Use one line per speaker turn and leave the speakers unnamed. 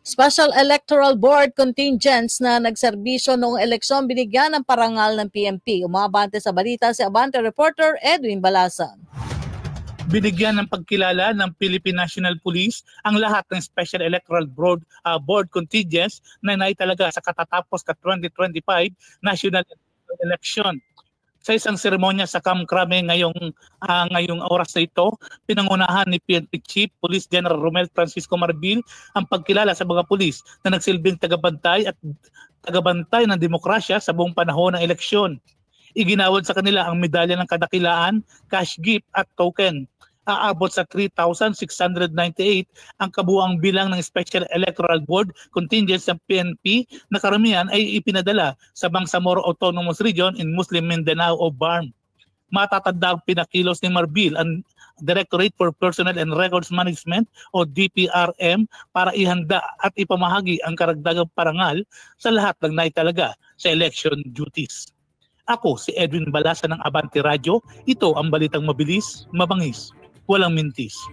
Special Electoral Board contingents na nagserbisyo noong eleksyon binigyan ng parangal ng PNP. Umabante sa balita si Abante reporter Edwin Balasan.
Binigyan ng pagkilala ng Philippine National Police ang lahat ng Special Electoral Board contingents na naitalaga sa katatapos ka 2025 national election. Sa isang seremonya sa Camp Crame ngayong oras na ito, pinangunahan ni PNP Chief Police General Romel Francisco Marbil ang pagkilala sa mga pulis na nagsilbing tagabantay ng demokrasya sa buong panahon ng eleksyon. Iginawad sa kanila ang medalya ng kadakilaan, cash gift at token. Aabot sa 3,698 ang kabuang bilang ng Special Electoral Board contingents ng PNP na karamihan ay ipinadala sa Bangsamoro Autonomous Region in Muslim Mindanao o BARM. Matatanda ang pinakilos ni Marbil ang Directorate for Personnel and Records Management o DPRM para ihanda at ipamahagi ang karagdagang parangal sa lahat ng naitalaga sa election duties. Ako si Edwin Balasa ng Abante Radio. Ito ang balitang mabilis, mabangis, walang mintis.